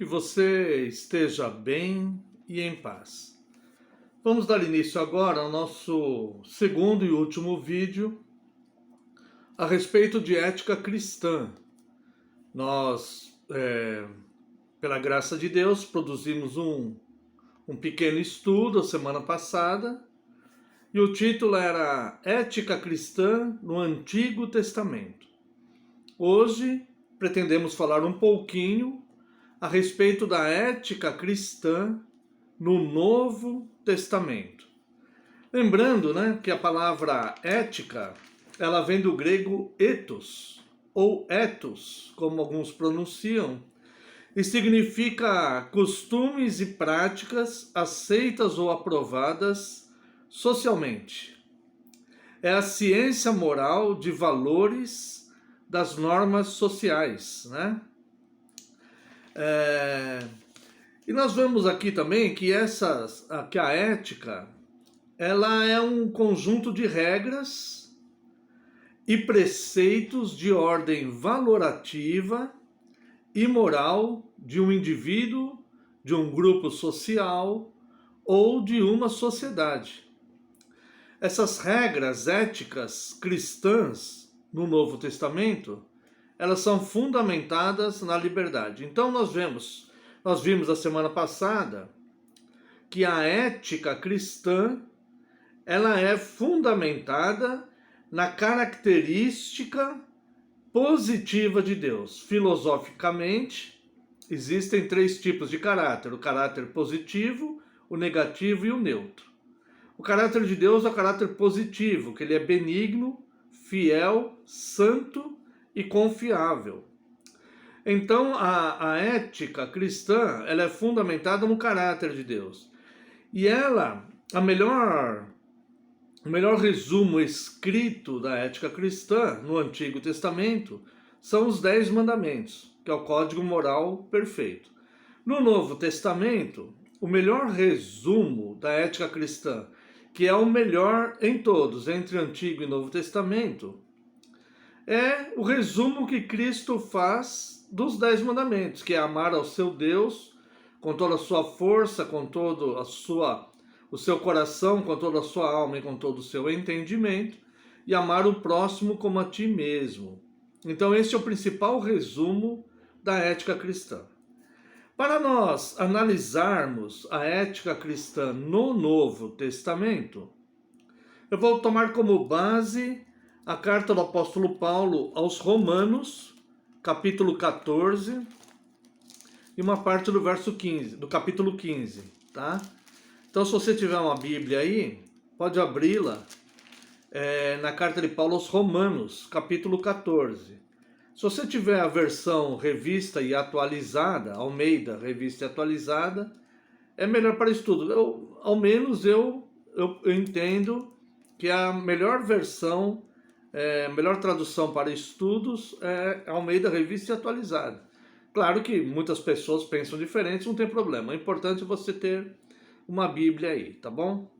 Que você esteja bem e em paz. Vamos dar início agora ao nosso segundo e último vídeo a respeito de ética cristã. Nós, pela graça de Deus, produzimos um pequeno estudo a semana passada e o título era Ética Cristã no Antigo Testamento. Hoje pretendemos falar um pouquinho a respeito da ética cristã no Novo Testamento. Lembrando, que a palavra ética, ela vem do grego ethos, ou ethos, como alguns pronunciam, e significa costumes e práticas aceitas ou aprovadas socialmente. É a ciência moral de valores das normas sociais, E nós vemos aqui também que a ética, ela é um conjunto de regras e preceitos de ordem valorativa e moral de um indivíduo, de um grupo social ou de uma sociedade. Essas regras éticas cristãs no Novo Testamento, elas são fundamentadas na liberdade. Então nós vimos a semana passada que a ética cristã, ela é fundamentada na característica positiva de Deus. Filosoficamente, existem 3 tipos de caráter: o caráter positivo, o negativo e o neutro. O caráter de Deus é o caráter positivo, que ele é benigno, fiel, santo e confiável. Então, a ética cristã, ela é fundamentada no caráter de Deus. E o melhor resumo escrito da ética cristã no Antigo Testamento são os 10 mandamentos, que é o código moral perfeito. No Novo Testamento, o melhor resumo da ética cristã, que é o melhor em todos, entre Antigo e Novo Testamento, é o resumo que Cristo faz dos 10 mandamentos, que é amar ao seu Deus com toda a sua força, com todo o seu coração, com toda a sua alma e com todo o seu entendimento, e amar o próximo como a ti mesmo. Então esse é o principal resumo da ética cristã. Para nós analisarmos a ética cristã no Novo Testamento, eu vou tomar como base a carta do apóstolo Paulo aos Romanos, capítulo 14, e uma parte do verso 15, do capítulo 15, tá? Então, se você tiver uma Bíblia aí, pode abri-la na carta de Paulo aos Romanos, capítulo 14. Se você tiver a versão revista e atualizada, Almeida, revista e atualizada, é melhor para estudo. Ao menos eu entendo que a melhor versão, a melhor tradução para estudos é Almeida, revista e atualizada. Claro que muitas pessoas pensam diferente, não tem problema. É importante você ter uma Bíblia aí, tá bom?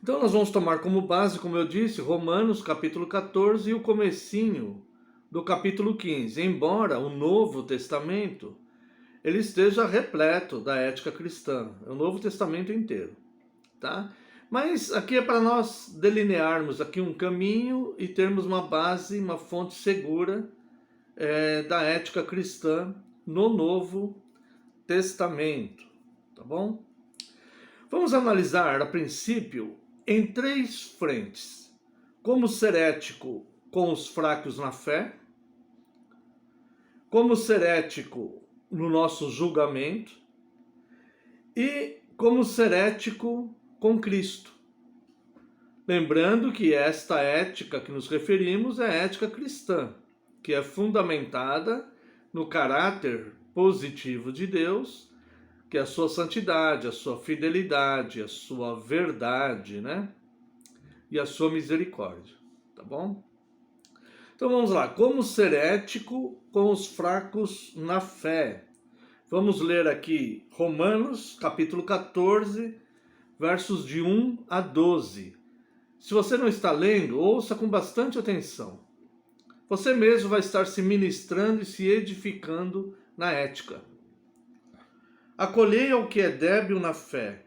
Então nós vamos tomar como base, como eu disse, Romanos capítulo 14 e o comecinho do capítulo 15. Embora o Novo Testamento ele esteja repleto da ética cristã, é o Novo Testamento inteiro, tá? Mas aqui é para nós delinearmos aqui um caminho e termos uma base, uma fonte segura da ética cristã no Novo Testamento, tá bom? Vamos analisar, a princípio, em 3 frentes: como ser ético com os fracos na fé, como ser ético no nosso julgamento e como ser ético com Cristo. Lembrando que esta ética que nos referimos é a ética cristã, que é fundamentada no caráter positivo de Deus, que é a sua santidade, a sua fidelidade, a sua verdade, e a sua misericórdia, tá bom? Então vamos lá, como ser ético com os fracos na fé. Vamos ler aqui Romanos, capítulo 14, versos de 1 a 12. Se você não está lendo, ouça com bastante atenção. Você mesmo vai estar se ministrando e se edificando na ética. Acolhei ao que é débil na fé,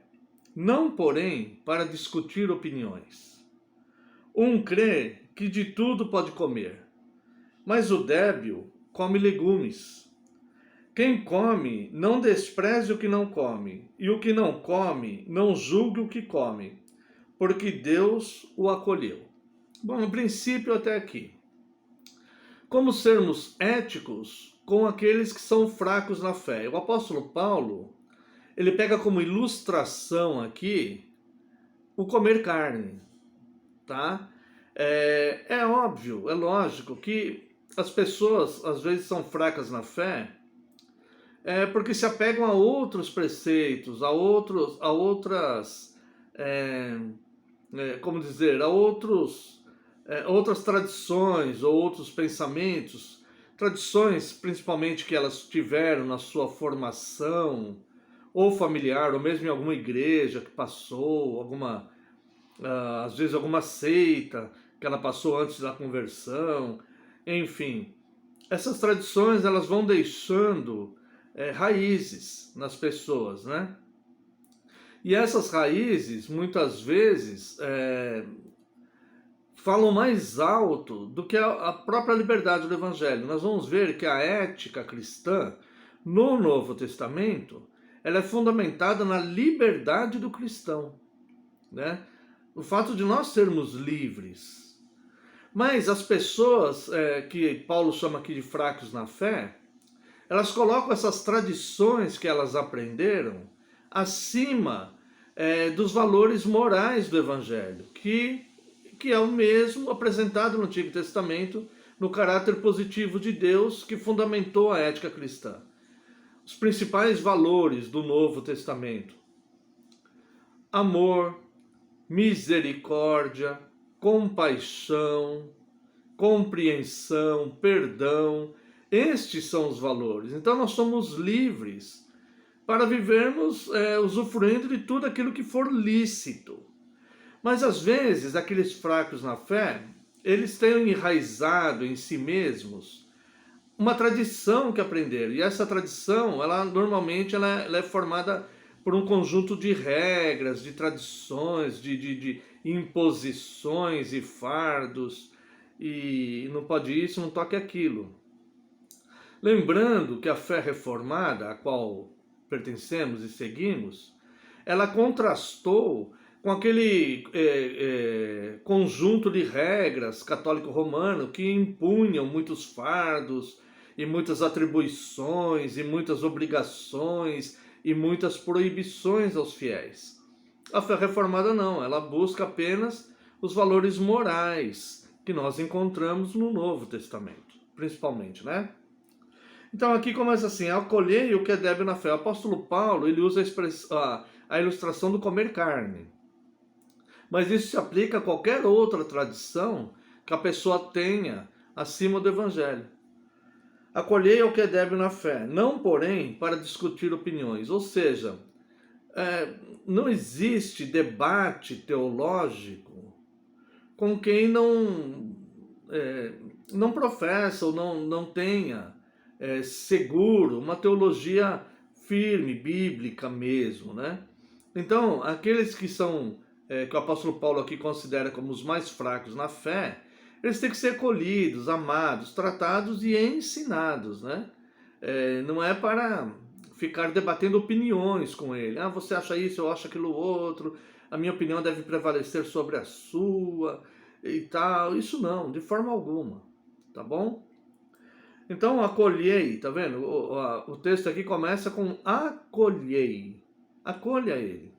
não, porém, para discutir opiniões. Um crê que de tudo pode comer, mas o débil come legumes. Quem come, não despreze o que não come, e o que não come, não julgue o que come, porque Deus o acolheu. Bom, no princípio até aqui. Como sermos éticos com aqueles que são fracos na fé? O apóstolo Paulo, ele pega como ilustração aqui o comer carne, tá? É óbvio, é lógico que as pessoas às vezes são fracas na fé, porque se apegam a outros preceitos, a outras, como dizer, outras tradições ou outros pensamentos, tradições principalmente que elas tiveram na sua formação, ou familiar, ou mesmo em alguma igreja que passou, às vezes alguma seita que ela passou antes da conversão, enfim. Essas tradições elas vão deixando raízes nas pessoas, né? E essas raízes, muitas vezes, falam mais alto do que a própria liberdade do Evangelho. Nós vamos ver que a ética cristã, no Novo Testamento, ela é fundamentada na liberdade do cristão, né? O fato de nós sermos livres. Mas as pessoas que Paulo chama aqui de fracos na fé, elas colocam essas tradições que elas aprenderam acima dos valores morais do Evangelho, que é o mesmo apresentado no Antigo Testamento, no caráter positivo de Deus que fundamentou a ética cristã. Os principais valores do Novo Testamento: amor, misericórdia, compaixão, compreensão, perdão. Estes são os valores. Então nós somos livres para vivermos usufruindo de tudo aquilo que for lícito. Mas às vezes aqueles fracos na fé, eles têm enraizado em si mesmos uma tradição que aprenderam. E essa tradição, normalmente ela é formada por um conjunto de regras, de tradições, de imposições e fardos. E não pode isso, não toque aquilo. Lembrando que a fé reformada, a qual pertencemos e seguimos, ela contrastou com aquele conjunto de regras católico-romano que impunham muitos fardos e muitas atribuições e muitas obrigações e muitas proibições aos fiéis. A fé reformada não, ela busca apenas os valores morais que nós encontramos no Novo Testamento, principalmente, né? Então aqui começa assim: acolhei o que é débil na fé. O apóstolo Paulo, ele usa a ilustração do comer carne. Mas isso se aplica a qualquer outra tradição que a pessoa tenha acima do Evangelho. Acolhei o que é débil na fé, não, porém, para discutir opiniões. Ou seja, não existe debate teológico com quem não professa ou não tenha seguro uma teologia firme, bíblica mesmo, né? Então, aqueles que são que o apóstolo Paulo aqui considera como os mais fracos na fé, eles têm que ser acolhidos, amados, tratados e ensinados, né? Não é para ficar debatendo opiniões com ele. Ah, você acha isso, eu acho aquilo outro, a minha opinião deve prevalecer sobre a sua e tal. Isso não, de forma alguma, tá bom? Então, acolhei, tá vendo? O texto aqui começa com acolhei. Acolha ele,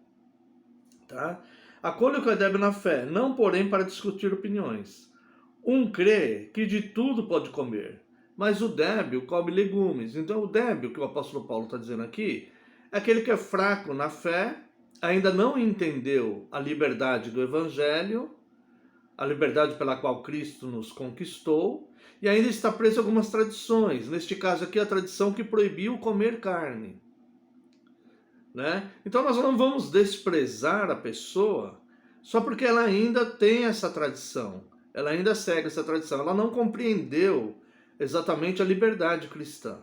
tá? Acolha o que é débil na fé, não, porém, para discutir opiniões. Um crê que de tudo pode comer, mas o débil come legumes. Então, o débil que o apóstolo Paulo está dizendo aqui é aquele que é fraco na fé, ainda não entendeu a liberdade do Evangelho, a liberdade pela qual Cristo nos conquistou, e ainda está preso a algumas tradições. Neste caso aqui, a tradição que proibiu comer carne, né? Então nós não vamos desprezar a pessoa só porque ela ainda tem essa tradição, ela ainda segue essa tradição, ela não compreendeu exatamente a liberdade cristã.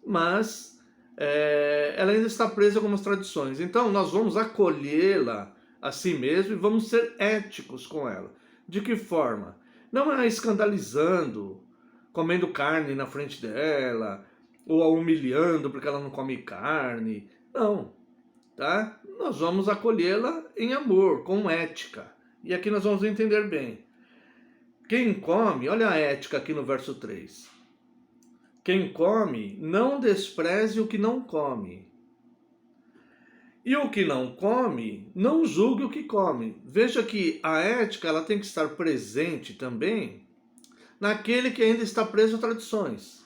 Mas ela ainda está presa a algumas tradições. Então, nós vamos acolhê-la a si mesmo e vamos ser éticos com ela. De que forma? Não é escandalizando, comendo carne na frente dela, ou a humilhando porque ela não come carne. Não, tá? Nós vamos acolhê-la em amor, com ética. E aqui nós vamos entender bem. Quem come, olha a ética aqui no verso 3. Quem come, não despreze o que não come. E o que não come, não julgue o que come. Veja que a ética ela tem que estar presente também naquele que ainda está preso a tradições.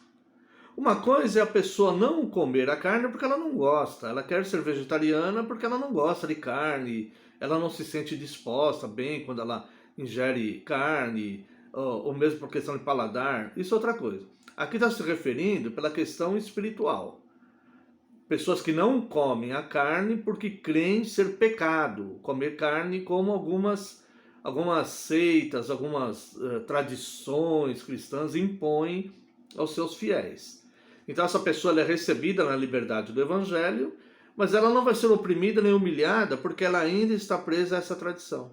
Uma coisa é a pessoa não comer a carne porque ela não gosta. Ela quer ser vegetariana porque ela não gosta de carne. Ela não se sente disposta bem quando ela ingere carne, ou mesmo por questão de paladar. Isso é outra coisa. Aqui está se referindo pela questão espiritual. Pessoas que não comem a carne porque creem ser pecado. Comer carne como algumas seitas, algumas tradições cristãs impõem aos seus fiéis. Então essa pessoa ela é recebida na liberdade do Evangelho, mas ela não vai ser oprimida nem humilhada porque ela ainda está presa a essa tradição.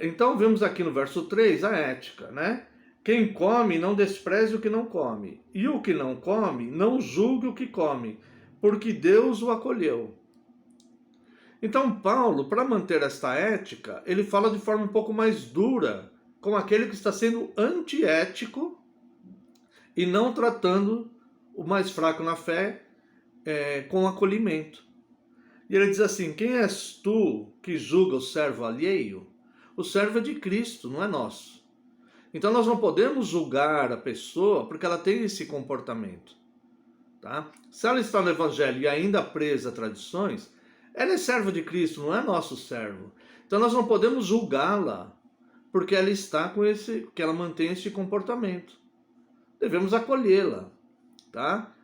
Então vemos aqui no verso 3 a ética, né? Quem come não despreze o que não come, e o que não come não julgue o que come, porque Deus o acolheu. Então Paulo, para manter esta ética, ele fala de forma um pouco mais dura com aquele que está sendo antiético e não tratando o mais fraco na fé com acolhimento. E ele diz assim: quem és tu que julga o servo alheio? O servo é de Cristo, não é nosso. Então nós não podemos julgar a pessoa porque ela tem esse comportamento. Tá? Se ela está no Evangelho e ainda presa a tradições, ela é serva de Cristo, não é nosso servo. Então nós não podemos julgá-la porque ela está que ela mantém esse comportamento. Devemos acolhê-la, tá?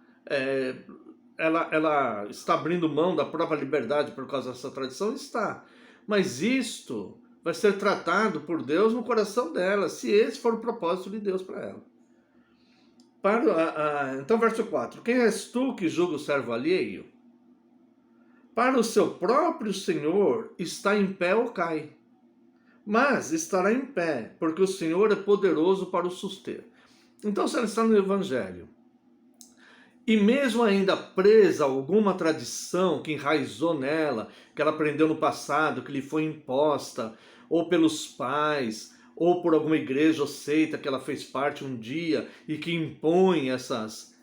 Ela está abrindo mão da própria liberdade por causa dessa tradição? Está. Mas isto vai ser tratado por Deus no coração dela, se esse for o propósito de Deus para ela. Então, verso 4. Quem és tu que julga o servo alheio? Para o seu próprio Senhor está em pé ou cai, mas estará em pé, porque o Senhor é poderoso para o suster. Então, se ela está no Evangelho, e mesmo ainda presa a alguma tradição que enraizou nela, que ela aprendeu no passado, que lhe foi imposta, ou pelos pais, ou por alguma igreja ou seita que ela fez parte um dia e que impõe essas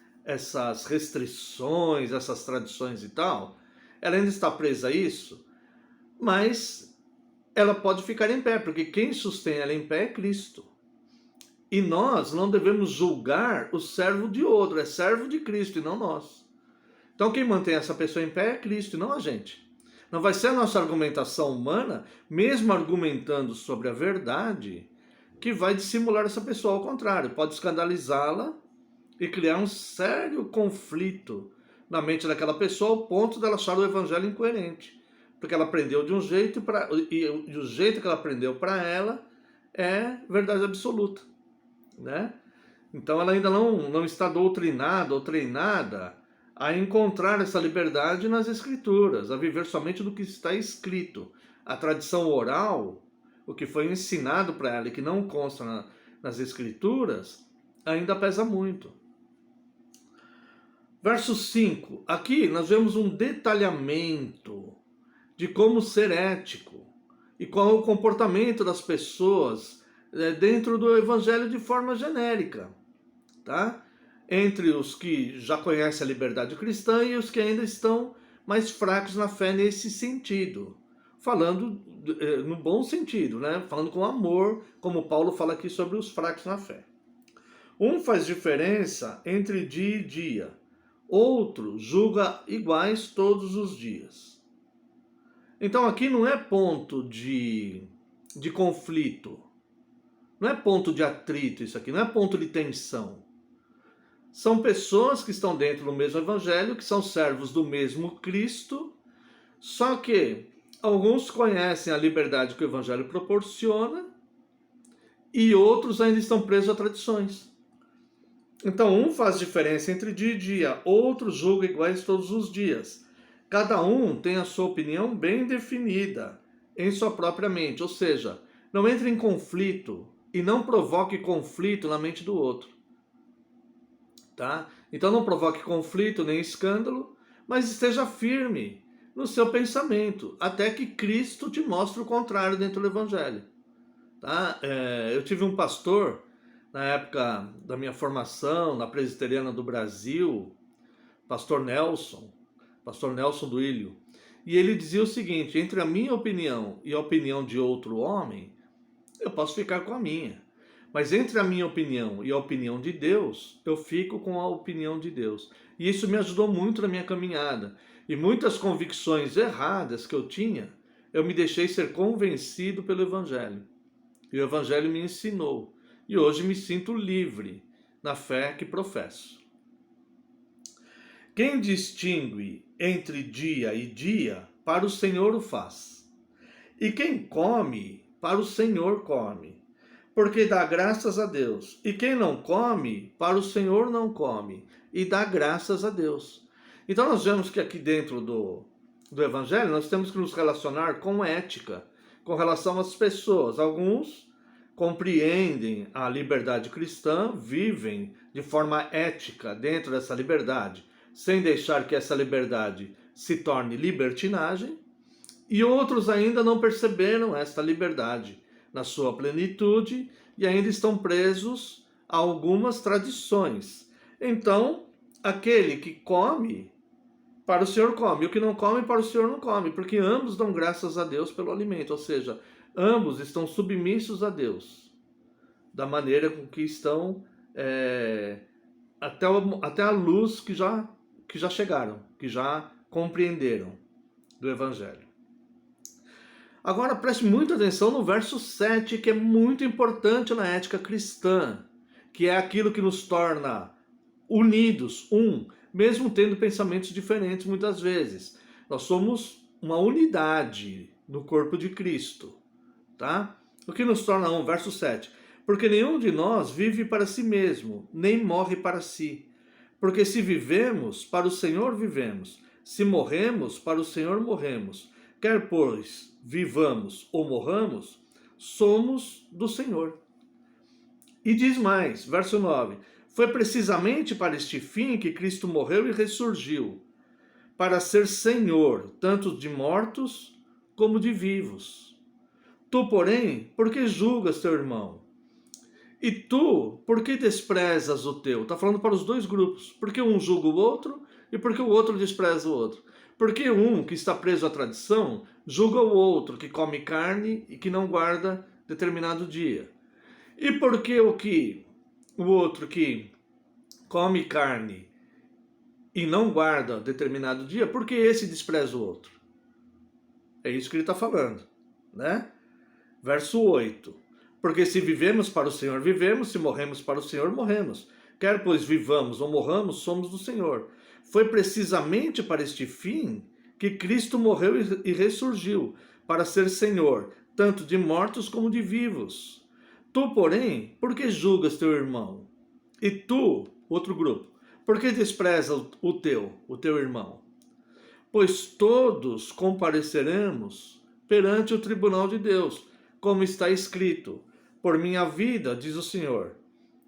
restrições, essas tradições e tal, ela ainda está presa a isso, mas ela pode ficar em pé, porque quem sustém ela em pé é Cristo. E nós não devemos julgar o servo de outro, é servo de Cristo e não nós. Então quem mantém essa pessoa em pé é Cristo e não a gente. Não vai ser a nossa argumentação humana, mesmo argumentando sobre a verdade, que vai dissimular essa pessoa. Ao contrário, pode escandalizá-la e criar um sério conflito na mente daquela pessoa ao ponto dela achar o evangelho incoerente. Porque ela aprendeu de um jeito e o jeito que ela aprendeu para ela é verdade absoluta, né? Então ela ainda não está doutrinada ou treinada a encontrar essa liberdade nas Escrituras, a viver somente do que está escrito. A tradição oral, o que foi ensinado para ela e que não consta nas Escrituras, ainda pesa muito. Verso 5. Aqui nós vemos um detalhamento de como ser ético e qual é o comportamento das pessoas dentro do Evangelho de forma genérica, tá? Entre os que já conhecem a liberdade cristã e os que ainda estão mais fracos na fé nesse sentido. Falando no bom sentido, né? Falando com amor, como Paulo fala aqui sobre os fracos na fé. Um faz diferença entre dia e dia, outro julga iguais todos os dias. Então aqui não é ponto de conflito, não é ponto de atrito isso aqui, não é ponto de tensão. São pessoas que estão dentro do mesmo evangelho, que são servos do mesmo Cristo, só que alguns conhecem a liberdade que o evangelho proporciona e outros ainda estão presos a tradições. Então, um faz diferença entre dia e dia, outro julga iguais todos os dias. Cada um tem a sua opinião bem definida em sua própria mente, ou seja, não entre em conflito e não provoque conflito na mente do outro, tá? Então não provoque conflito nem escândalo, mas esteja firme no seu pensamento, até que Cristo te mostre o contrário dentro do Evangelho. Tá? Eu tive um pastor na época da minha formação na Presbiteriana do Brasil, pastor Nelson do Ilho, e ele dizia o seguinte: entre a minha opinião e a opinião de outro homem, eu posso ficar com a minha. Mas entre a minha opinião e a opinião de Deus, eu fico com a opinião de Deus. E isso me ajudou muito na minha caminhada. E muitas convicções erradas que eu tinha, eu me deixei ser convencido pelo Evangelho. E o Evangelho me ensinou. E hoje me sinto livre na fé que professo. Quem distingue entre dia e dia, para o Senhor o faz. E quem come, para o Senhor come, porque dá graças a Deus. E quem não come, para o Senhor não come, e dá graças a Deus. Então nós vemos que aqui dentro do Evangelho nós temos que nos relacionar com ética, com relação às pessoas. Alguns compreendem a liberdade cristã, vivem de forma ética dentro dessa liberdade, sem deixar que essa liberdade se torne libertinagem, e outros ainda não perceberam esta liberdade na sua plenitude e ainda estão presos a algumas tradições. Então, aquele que come, para o Senhor come, e o que não come, para o Senhor não come, porque ambos dão graças a Deus pelo alimento, ou seja, ambos estão submissos a Deus, da maneira com que estão até a luz que já chegaram, que já compreenderam do Evangelho. Agora preste muita atenção no verso 7, que é muito importante na ética cristã, que é aquilo que nos torna unidos, mesmo tendo pensamentos diferentes muitas vezes. Nós somos uma unidade no corpo de Cristo, tá? O que nos torna verso 7. Porque nenhum de nós vive para si mesmo, nem morre para si. Porque se vivemos, para o Senhor vivemos. Se morremos, para o Senhor morremos. Quer, pois, vivamos ou morramos, somos do Senhor. E diz mais, verso 9: foi precisamente para este fim que Cristo morreu e ressurgiu, para ser Senhor, tanto de mortos como de vivos. Tu, porém, por que julgas teu irmão? E tu, por que desprezas o teu? Está falando para os dois grupos. Porque um julga o outro e porque o outro despreza o outro. Porque um que está preso à tradição julga o outro que come carne e que não guarda determinado dia. E porque o outro que come carne e não guarda determinado dia, porque esse despreza o outro? É isso que ele está falando, né? Verso 8. Porque se vivemos para o Senhor, vivemos, se morremos para o Senhor, morremos. Quer pois vivamos ou morramos, somos do Senhor. Foi precisamente para este fim que Cristo morreu e ressurgiu, para ser Senhor, tanto de mortos como de vivos. Tu, porém, por que julgas teu irmão? E tu, outro grupo, por que desprezas o teu irmão? Pois todos compareceremos perante o tribunal de Deus, como está escrito: por minha vida, diz o Senhor,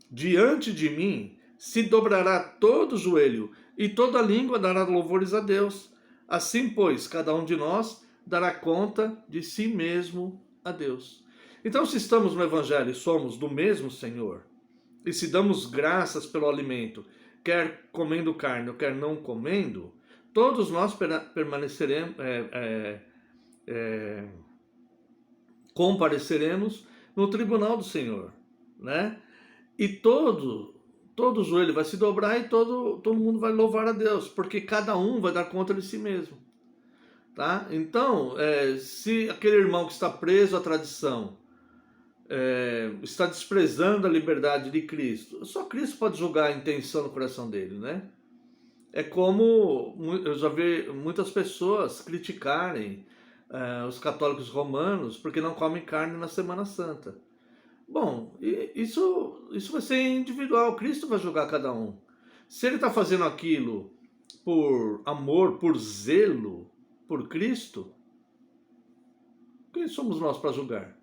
diante de mim se dobrará todo o joelho e toda língua dará louvores a Deus. Assim, pois, cada um de nós dará conta de si mesmo a Deus. Então, se estamos no Evangelho e somos do mesmo Senhor, e se damos graças pelo alimento, quer comendo carne ou quer não comendo, todos nós permaneceremos, compareceremos no tribunal do Senhor, né? E todo joelho vai se dobrar e todo mundo vai louvar a Deus, porque cada um vai dar conta de si mesmo, tá? Então, se aquele irmão que está preso à tradição está desprezando a liberdade de Cristo, só Cristo pode julgar a intenção no coração dele, né? É como eu já vi muitas pessoas criticarem os católicos romanos porque não comem carne na Semana Santa. Bom, isso vai ser individual, Cristo vai julgar cada um. Se ele está fazendo aquilo por amor, por zelo, por Cristo, quem somos nós para julgar?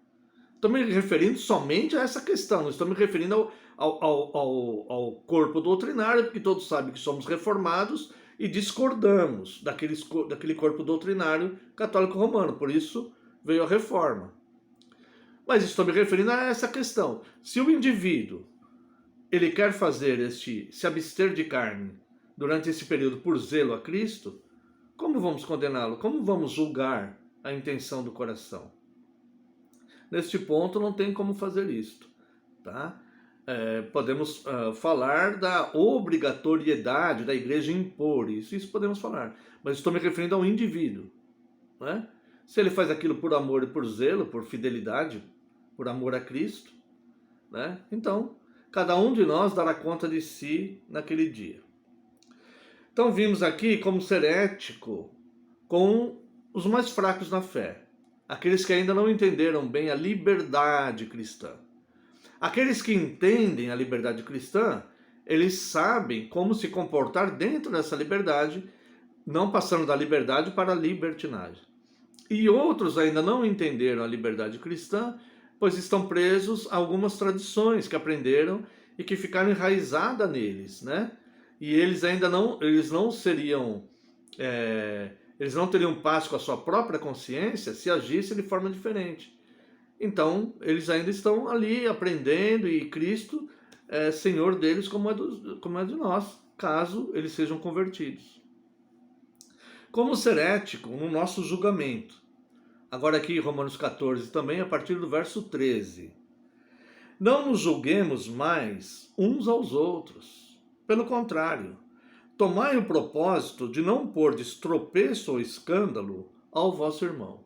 Estou me referindo somente a essa questão, não estou me referindo ao corpo doutrinário, porque todos sabem que somos reformados e discordamos daquele corpo doutrinário católico romano, por isso veio a reforma. Mas estou me referindo a essa questão. Se o indivíduo ele quer fazer se abster de carne durante esse período por zelo a Cristo, como vamos condená-lo? Como vamos julgar a intenção do coração? Neste ponto não tem como fazer isto, tá? Podemos falar da obrigatoriedade da igreja impor isso podemos falar, mas estou me referindo ao indivíduo, né? Se ele faz aquilo por amor e por zelo, por fidelidade, por amor a Cristo, né? Então, cada um de nós dará conta de si naquele dia. Então vimos aqui como ser ético com os mais fracos na fé, aqueles que ainda não entenderam bem a liberdade cristã. Aqueles que entendem a liberdade cristã, eles sabem como se comportar dentro dessa liberdade, não passando da liberdade para a libertinagem. E outros ainda não entenderam a liberdade cristã, pois estão presos a algumas tradições que aprenderam e que ficaram enraizadas neles, né? E eles não teriam paz com a sua própria consciência se agissem de forma diferente. Então, eles ainda estão ali aprendendo e Cristo é Senhor deles como é de nós, caso eles sejam convertidos. Como ser ético no nosso julgamento? Agora aqui em Romanos 14 também, a partir do verso 13. Não nos julguemos mais uns aos outros. Pelo contrário, tomai o propósito de não pôr de tropeço ou escândalo ao vosso irmão.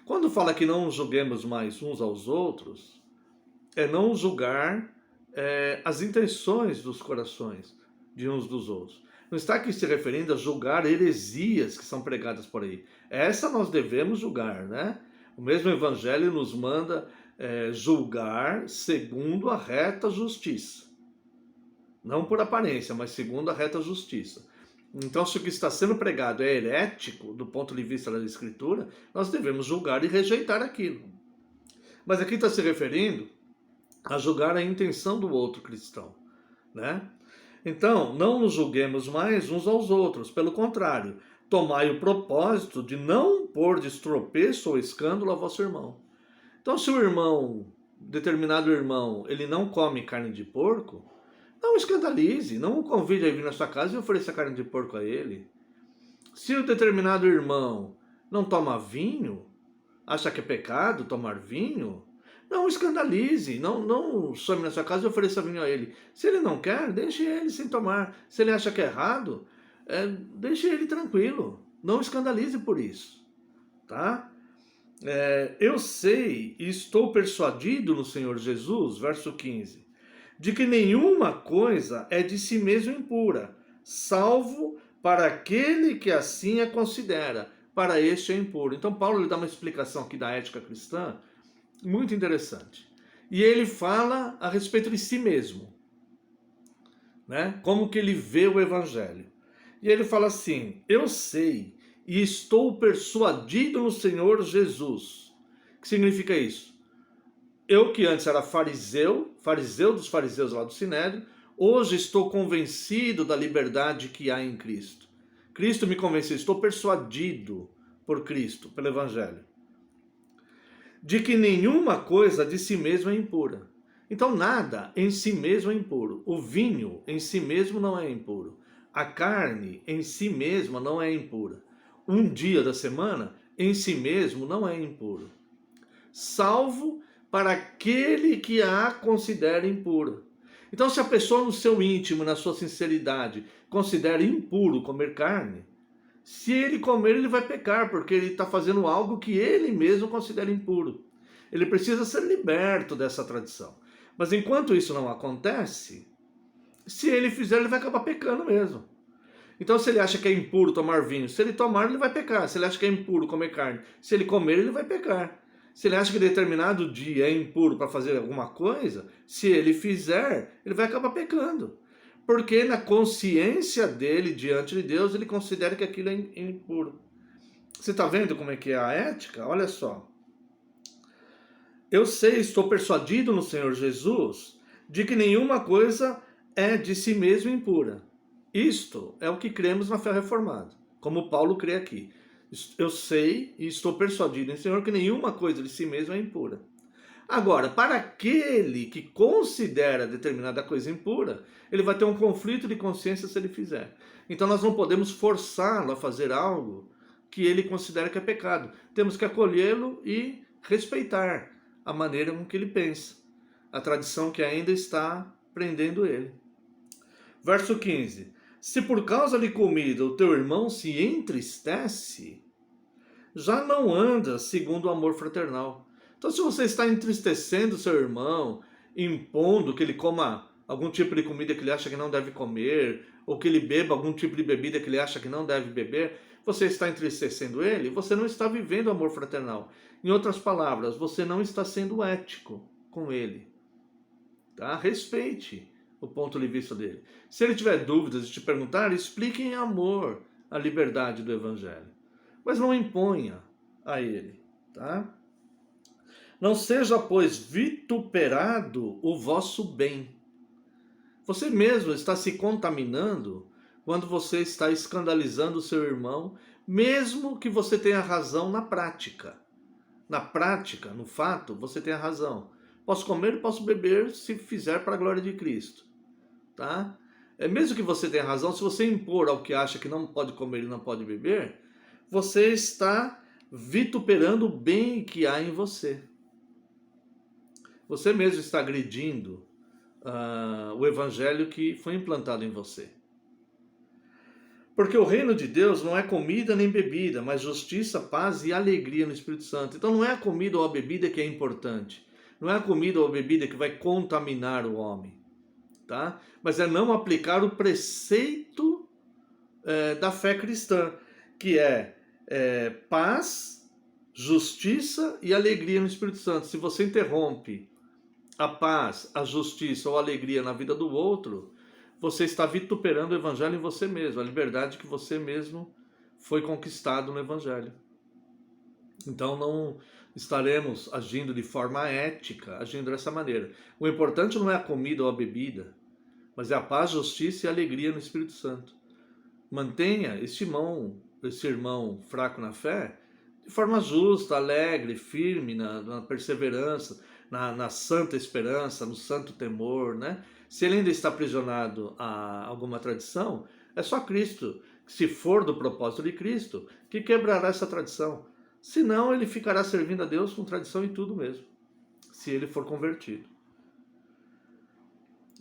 Quando fala que não julguemos mais uns aos outros, é não julgar as intenções dos corações de uns dos outros. Não está aqui se referindo a julgar heresias que são pregadas por aí. Essa nós devemos julgar, né? O mesmo Evangelho nos manda julgar segundo a reta justiça. Não por aparência, mas segundo a reta justiça. Então, se o que está sendo pregado é herético, do ponto de vista da Escritura, nós devemos julgar e rejeitar aquilo. Mas aqui está se referindo a julgar a intenção do outro cristão, né? Então, não nos julguemos mais uns aos outros, pelo contrário, tomai o propósito de não pôr de tropeço ou escândalo a vosso irmão. Então, se o irmão, determinado irmão, ele não come carne de porco, não escandalize, não o convide a vir na sua casa e ofereça carne de porco a ele. Se o determinado irmão não toma vinho, acha que é pecado tomar vinho, não escandalize, não some na sua casa e ofereça vinho a ele. Se ele não quer, deixe ele sem tomar. Se ele acha que é errado, deixe ele tranquilo. Não escandalize por isso, tá? Eu sei e estou persuadido no Senhor Jesus, verso 15, de que nenhuma coisa é de si mesmo impura, salvo para aquele que assim a considera, para este é impuro. Então Paulo ele dá uma explicação aqui da ética cristã, muito interessante. E ele fala a respeito de si mesmo, né? Como que ele vê o Evangelho. E ele fala assim, eu sei e estou persuadido no Senhor Jesus. O que significa isso? Eu que antes era fariseu dos fariseus lá do Sinédrio, hoje estou convencido da liberdade que há em Cristo. Cristo me convenceu, estou persuadido por Cristo, pelo Evangelho, de que nenhuma coisa de si mesmo é impura. Então nada em si mesmo é impuro. O vinho em si mesmo não é impuro. A carne em si mesma não é impura. Um dia da semana em si mesmo não é impuro. Salvo para aquele que a considera impura. Então, se a pessoa no seu íntimo, na sua sinceridade, considera impuro comer carne, se ele comer, ele vai pecar, porque ele está fazendo algo que ele mesmo considera impuro. Ele precisa ser liberto dessa tradição. Mas enquanto isso não acontece, se ele fizer, ele vai acabar pecando mesmo. Então, se ele acha que é impuro tomar vinho, se ele tomar, ele vai pecar. Se ele acha que é impuro comer carne, se ele comer, ele vai pecar. Se ele acha que determinado dia é impuro para fazer alguma coisa, se ele fizer, ele vai acabar pecando. Porque na consciência dele diante de Deus, ele considera que aquilo é impuro. Você está vendo como é que é a ética? Olha só. Eu sei, estou persuadido no Senhor Jesus de que nenhuma coisa é de si mesmo impura. Isto é o que cremos na fé reformada, como Paulo crê aqui. Eu sei e estou persuadido no Senhor que nenhuma coisa de si mesmo é impura. Agora, para aquele que considera determinada coisa impura, ele vai ter um conflito de consciência se ele fizer. Então nós não podemos forçá-lo a fazer algo que ele considera que é pecado. Temos que acolhê-lo e respeitar a maneira com que ele pensa, a tradição que ainda está prendendo ele. Verso 15. Se por causa de comida o teu irmão se entristece, já não anda segundo o amor fraternal. Então, se você está entristecendo seu irmão, impondo que ele coma algum tipo de comida que ele acha que não deve comer, ou que ele beba algum tipo de bebida que ele acha que não deve beber, você está entristecendo ele, você não está vivendo o amor fraternal. Em outras palavras, você não está sendo ético com ele. Tá? Respeite o ponto de vista dele. Se ele tiver dúvidas e te perguntar, explique em amor a liberdade do evangelho. Mas não imponha a ele, tá? Não seja, pois, vituperado o vosso bem. Você mesmo está se contaminando quando você está escandalizando o seu irmão, mesmo que você tenha razão na prática. Na prática, no fato, você tem a razão. Posso comer e posso beber se fizer para a glória de Cristo. Tá? Mesmo que você tenha razão, se você impor ao que acha que não pode comer e não pode beber, você está vituperando o bem que há em você. Você mesmo está agredindo o evangelho que foi implantado em você. Porque o reino de Deus não é comida nem bebida, mas justiça, paz e alegria no Espírito Santo. Então não é a comida ou a bebida que é importante. Não é a comida ou a bebida que vai contaminar o homem. Tá? Mas é não aplicar o preceito da fé cristã, que é paz, justiça e alegria no Espírito Santo. Se você interrompe a paz, a justiça ou a alegria na vida do outro, você está vituperando o evangelho em você mesmo, a liberdade que você mesmo foi conquistado no evangelho. Então não estaremos agindo de forma ética, agindo dessa maneira. O importante não é a comida ou a bebida, mas é a paz, justiça e alegria no Espírito Santo. Mantenha esse irmão fraco na fé de forma justa, alegre, firme na perseverança, na santa esperança, no santo temor, né? Se ele ainda está aprisionado a alguma tradição, é só Cristo, se for do propósito de Cristo, que quebrará essa tradição. Senão ele ficará servindo a Deus com tradição em tudo mesmo, se ele for convertido.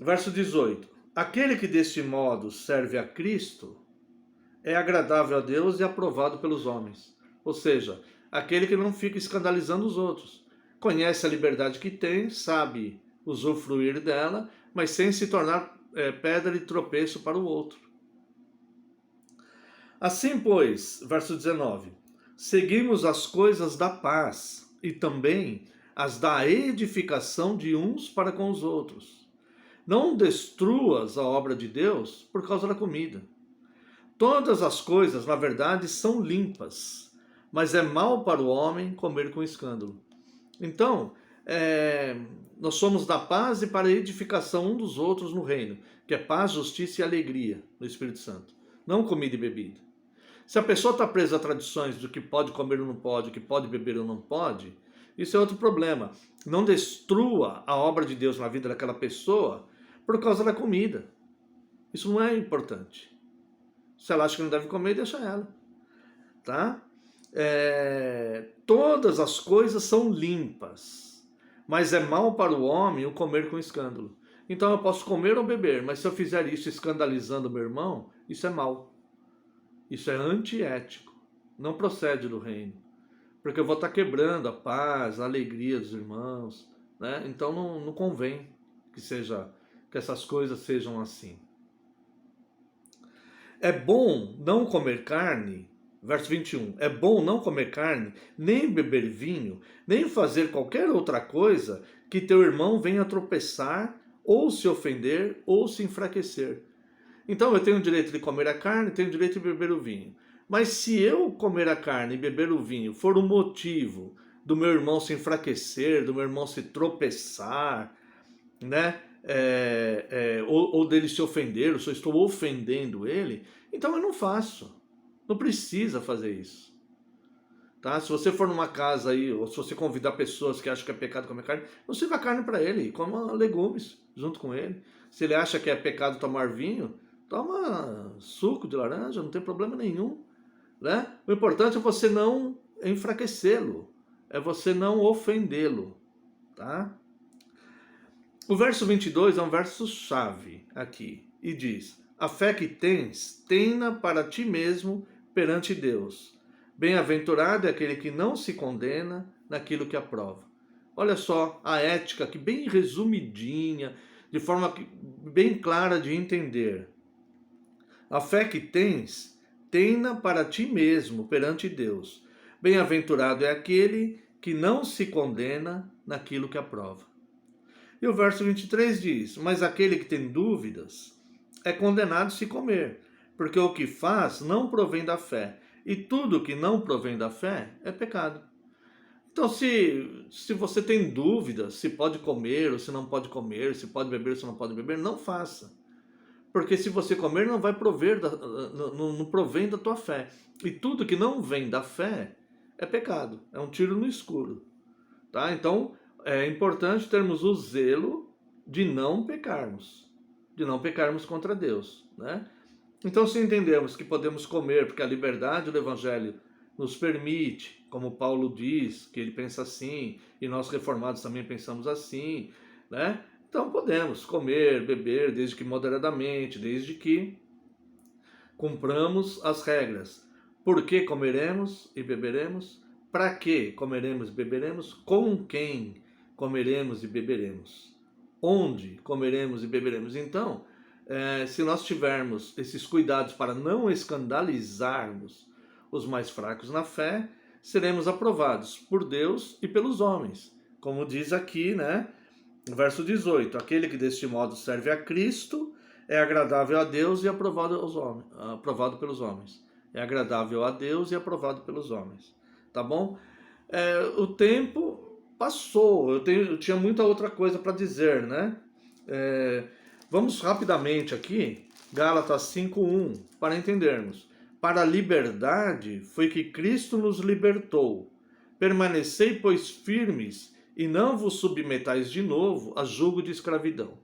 Verso 18. Aquele que deste modo serve a Cristo é agradável a Deus e aprovado pelos homens. Ou seja, aquele que não fica escandalizando os outros. Conhece a liberdade que tem, sabe usufruir dela, mas sem se tornar pedra de tropeço para o outro. Assim, pois, verso 19, seguimos as coisas da paz e também as da edificação de uns para com os outros. Não destruas a obra de Deus por causa da comida. Todas as coisas, na verdade, são limpas, mas é mal para o homem comer com escândalo. Então, nós somos da paz e para a edificação um dos outros no reino, que é paz, justiça e alegria no Espírito Santo, não comida e bebida. Se a pessoa está presa a tradições do que pode comer ou não pode, o que pode beber ou não pode, isso é outro problema. Não destrua a obra de Deus na vida daquela pessoa por causa da comida. Isso não é importante. Se ela acha que não deve comer, deixa ela. Tá? Todas as coisas são limpas, mas é mal para o homem o comer com escândalo. Então eu posso comer ou beber, mas se eu fizer isso escandalizando meu irmão, isso é mal. Isso é antiético. Não procede do reino. Porque eu vou estar quebrando a paz, a alegria dos irmãos. Né? Então não convém que essas coisas sejam assim. É bom não comer carne, Verso 21. É bom não comer carne, nem beber vinho, nem fazer qualquer outra coisa que teu irmão venha tropeçar, ou se ofender, ou se enfraquecer. Então eu tenho o direito de comer a carne, tenho o direito de beber o vinho. Mas se eu comer a carne e beber o vinho for o motivo do meu irmão se enfraquecer, do meu irmão se tropeçar, né? Ou dele se ofender, ou se eu estou ofendendo ele, então eu não faço. Não precisa fazer isso. Tá? Se você for numa casa aí, ou se você convidar pessoas que acham que é pecado comer carne, não sirva carne para ele, coma legumes junto com ele. Se ele acha que é pecado tomar vinho, toma suco de laranja, não tem problema nenhum. Né? O importante é você não enfraquecê-lo, é você não ofendê-lo. Tá? O verso 22 é um verso chave aqui, e diz: a fé que tens, tenha para ti mesmo perante Deus. Bem-aventurado é aquele que não se condena naquilo que aprova. Olha só a ética aqui, bem resumidinha, de forma bem clara de entender. A fé que tens, tenha para ti mesmo perante Deus. Bem-aventurado é aquele que não se condena naquilo que aprova. E o verso 23 diz: mas aquele que tem dúvidas é condenado se comer, porque o que faz não provém da fé, e tudo que não provém da fé é pecado. Então, se você tem dúvidas se pode comer ou se não pode comer, se pode beber ou se não pode beber, não faça. Porque se você comer, não vai prover, não provém da tua fé. E tudo que não vem da fé é pecado, é um tiro no escuro. Tá? Então, é importante termos o zelo de não pecarmos contra Deus, né? Então, se entendemos que podemos comer porque a liberdade do Evangelho nos permite, como Paulo diz, que ele pensa assim, e nós reformados também pensamos assim, né? Então podemos comer, beber, desde que moderadamente, desde que cumpramos as regras. Por que comeremos e beberemos? Para que comeremos e beberemos? Com quem comeremos e beberemos? Onde comeremos e beberemos? Então, se nós tivermos esses cuidados para não escandalizarmos os mais fracos na fé, seremos aprovados por Deus e pelos homens. Como diz aqui, né? Verso 18: aquele que deste modo serve a Cristo é agradável a Deus e aprovado pelos homens. É agradável a Deus e aprovado pelos homens. Tá bom? O tempo passou, eu tinha muita outra coisa para dizer, né? Vamos rapidamente aqui, Gálatas 5:1, para entendermos. Para a liberdade foi que Cristo nos libertou. Permanecei, pois, firmes, e não vos submetais de novo a julgo de escravidão.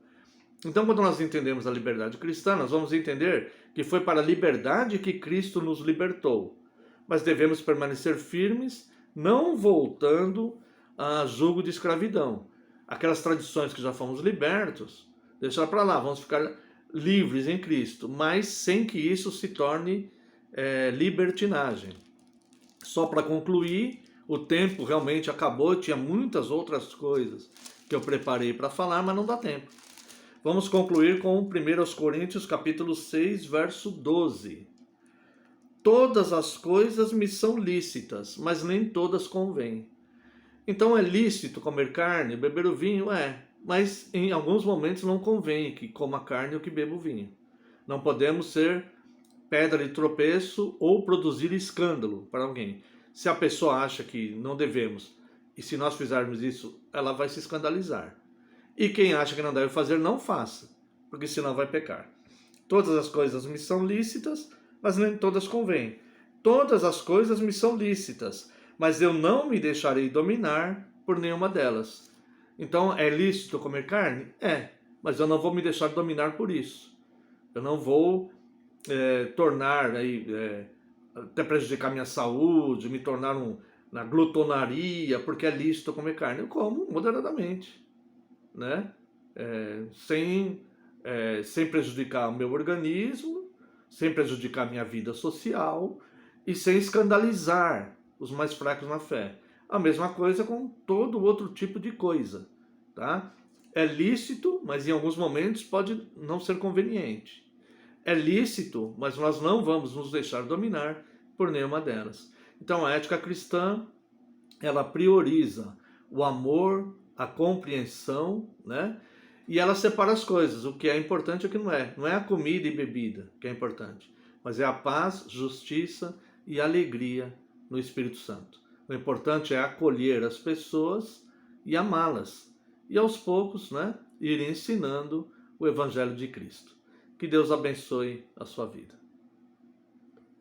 Então, quando nós entendemos a liberdade cristã, nós vamos entender que foi para a liberdade que Cristo nos libertou. Mas devemos permanecer firmes, não voltando a julgo de escravidão. Aquelas tradições que já fomos libertos, deixa para lá, vamos ficar livres em Cristo, mas sem que isso se torne libertinagem. Só para concluir, o tempo realmente acabou, tinha muitas outras coisas que eu preparei para falar, mas não dá tempo. Vamos concluir com 1 Coríntios capítulo 6, verso 12. Todas as coisas me são lícitas, mas nem todas convêm. Então é lícito comer carne, beber o vinho? Mas em alguns momentos não convém que coma carne ou que beba o vinho. Não podemos ser pedra de tropeço ou produzir escândalo para alguém. Se a pessoa acha que não devemos, e se nós fizermos isso, ela vai se escandalizar. E quem acha que não deve fazer, não faça, porque senão vai pecar. Todas as coisas me são lícitas, mas nem todas convêm. Todas as coisas me são lícitas, mas eu não me deixarei dominar por nenhuma delas. Então, é lícito comer carne? Mas eu não vou me deixar dominar por isso. Eu não vou tornar, até prejudicar minha saúde, me tornar na glutonaria, porque é lícito comer carne. Eu como moderadamente, né? Sem prejudicar o meu organismo, sem prejudicar a minha vida social e sem escandalizar os mais fracos na fé. A mesma coisa com todo outro tipo de coisa, tá? É lícito, mas em alguns momentos pode não ser conveniente. É lícito, mas nós não vamos nos deixar dominar por nenhuma delas. Então, a ética cristã, ela prioriza o amor, a compreensão, né? E ela separa as coisas, o que é importante e o que não é. Não é a comida e bebida que é importante, mas é a paz, justiça e alegria no Espírito Santo. O importante é acolher as pessoas e amá-las. E aos poucos, né, ir ensinando o Evangelho de Cristo. Que Deus abençoe a sua vida.